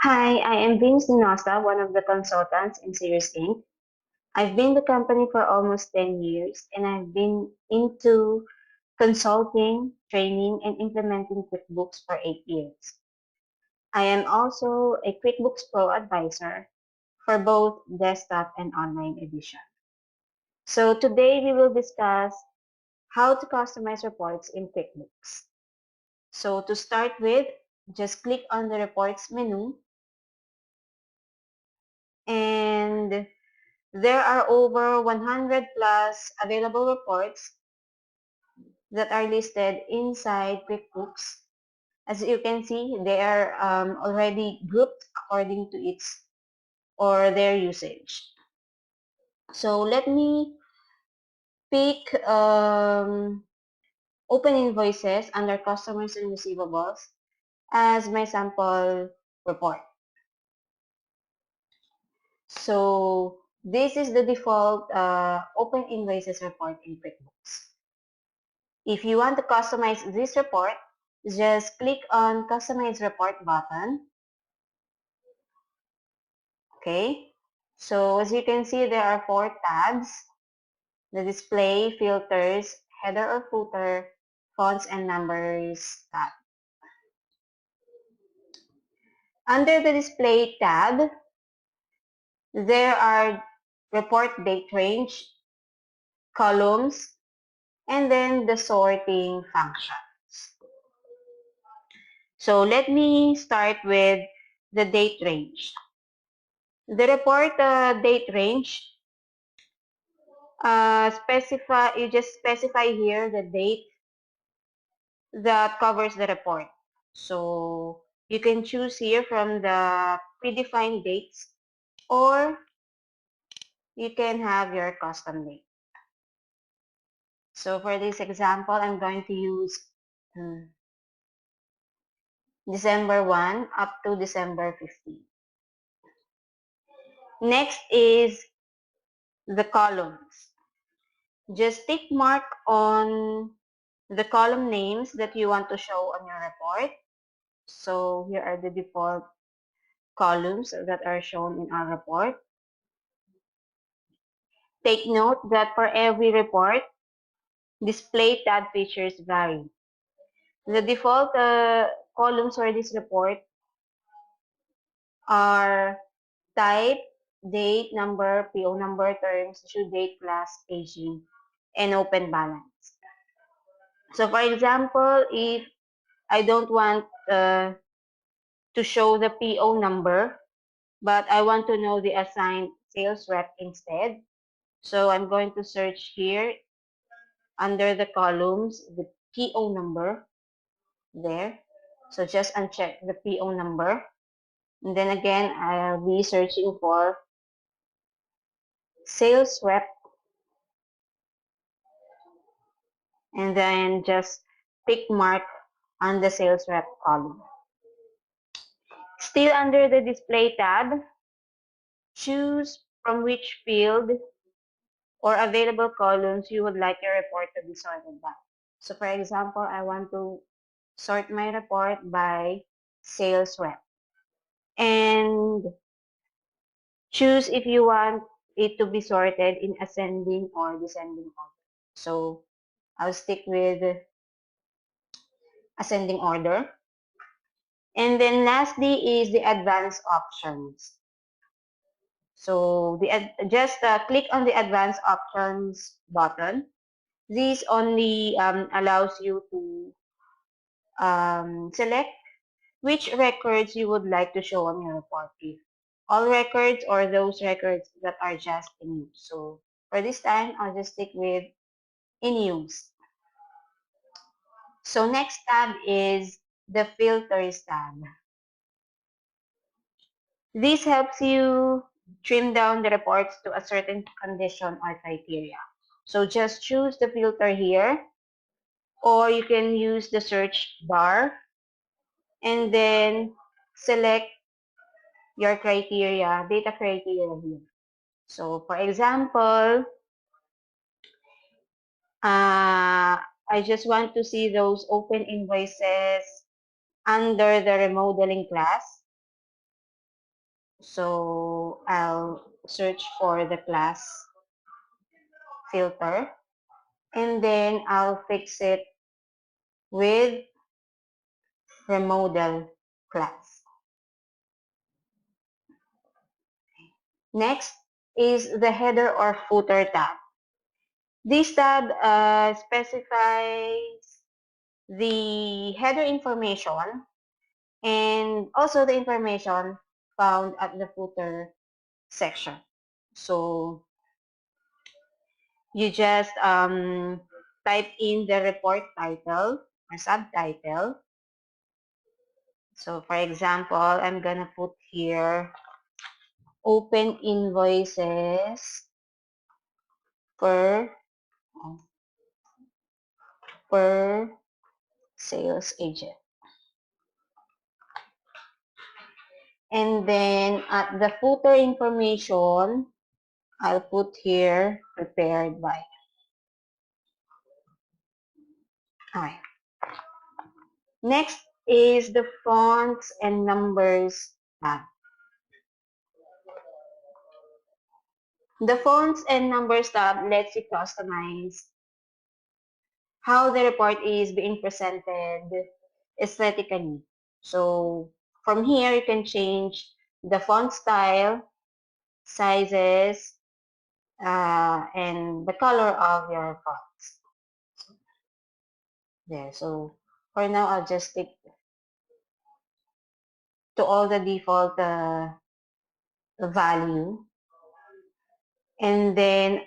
Hi, I am Vince Dinosa, one of the consultants in Sirius Inc. I've been with the company for almost 10 years and I've been into consulting, training, and implementing QuickBooks for 8 years. I am also a QuickBooks Pro advisor for both desktop and online edition. So today we will discuss how to customize reports in QuickBooks. So to start with, just click on the reports menu and there are over 100 plus available reports that are listed inside QuickBooks. As you can see, they are already grouped according to its or their usage. So let me pick open invoices under customers and receivables as my sample report. So this is the default open invoices report in QuickBooks. If you want to customize this report, just click on Customize Report button. Okay. So as you can see, there are 4 tabs. The display, filters, header or footer, fonts and numbers tab. Under the display tab, there are report date range, columns, and then the sorting functions. So let me start with the date range. The report date range, you just specify here the date that covers the report. So you can choose here from the predefined dates or you can have your custom date. So for this example, I'm going to use December 1 up to December 15. Next is the columns. Just tick mark on the column names that you want to show on your report. So here are the default columns that are shown in our report. Take note that for every report, display tab features vary. The default columns for this report are type, date, number, PO number, terms, issue date, class, aging, and open balance. So for example, if I don't want to show the PO number, but I want to know the assigned sales rep instead. So I'm going to search here under the columns, the PO number there. So just uncheck the PO number. And then again, I'll be searching for sales rep and then just tick mark on the sales rep column. Still under the display tab, choose from which field or available columns you would like your report to be sorted by. So for example, I want to sort my report by sales rep. And choose if you want it to be sorted in ascending or descending order. So I'll stick with ascending order. And then lastly is the advanced options. So just click on the advanced options button. This only allows you to select which records you would like to show on your report. If all records or those records that are just in use. So for this time, I'll just stick with in use. So next tab is the filters tab. This helps you trim down the reports to a certain condition or criteria. So just choose the filter here, or you can use the search bar and then select your criteria, data criteria here. So for example, I just want to see those open invoices under the remodeling class. So I'll search for the class filter, and then I'll fix it with remodel class. Next is the header or footer tab. This tab specifies the header information and also the information found at the footer section. So you just type in the report title or subtitle. So for example, I'm gonna put here open invoices per per sales agent. And then at the footer information, I'll put here prepared by. Okay. Next is the fonts and numbers tab. The fonts and numbers tab lets you customize how the report is being presented aesthetically. So from here, you can change the font style, sizes, and the color of your fonts. There. So for now, I'll just stick to all the default value. And then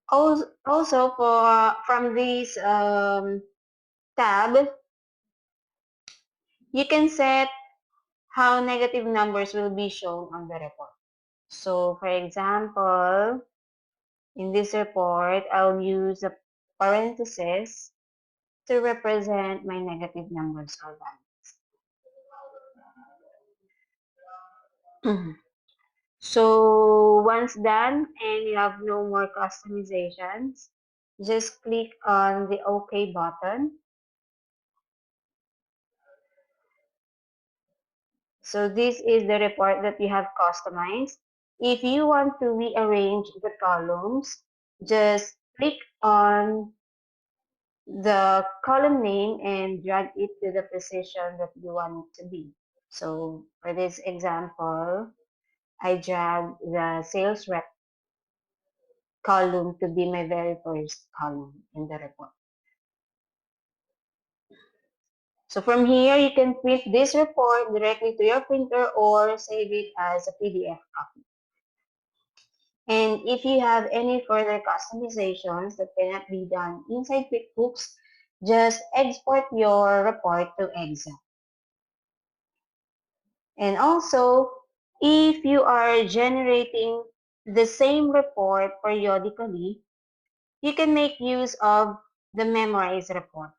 also for from this tab, you can set how negative numbers will be shown on the report. So for example, in this report, I'll use a parenthesis to represent my negative numbers or values. So once done and you have no more customizations, just click on the OK button. So this is the report that you have customized. If you want to rearrange the columns, just click on the column name and drag it to the position that you want it to be. So for this example, I drag the sales rep column to be my very first column in the report. So from here, you can print this report directly to your printer or save it as a PDF copy. And if you have any further customizations that cannot be done inside QuickBooks, just export your report to Excel. And also, if you are generating the same report periodically, you can make use of the Memorize report.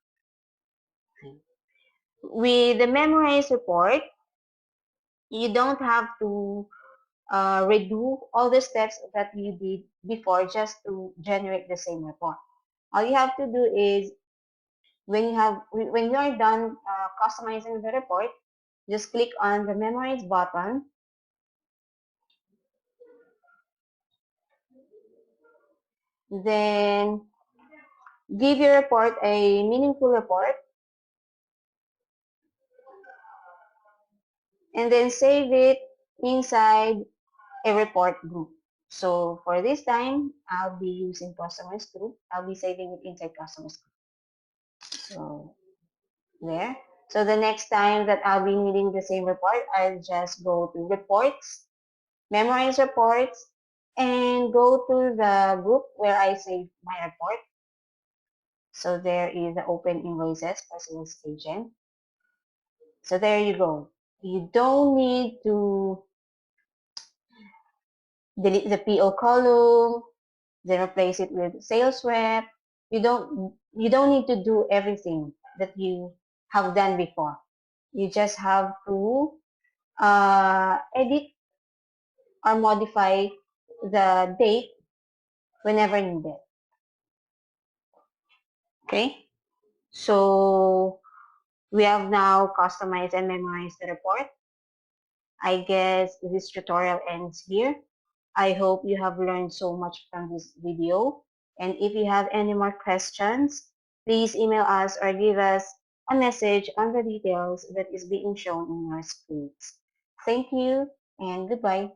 With the Memorize report, you don't have to redo all the steps that you did before just to generate the same report. All you have to do is when you are done customizing the report, just click on the Memorize button. Then give your report a meaningful report, and then save it inside a report group. So for this time, I'll be using customers group. I'll be saving it inside customers group. So there. So the next time that I'll be needing the same report, I'll just go to reports, Memorize reports, and go to the group where I save my report. So there is the open invoices for sales agent. So there you go. You don't need to delete the PO column, then replace it with sales rep. You don't need to do everything that you have done before. You just have to edit or modify the date whenever needed. Okay? So we have now customized and memorized the report. I guess this tutorial ends here. I hope you have learned so much from this video. And if you have any more questions, please email us or give us a message on the details that is being shown in your screens. Thank you and goodbye.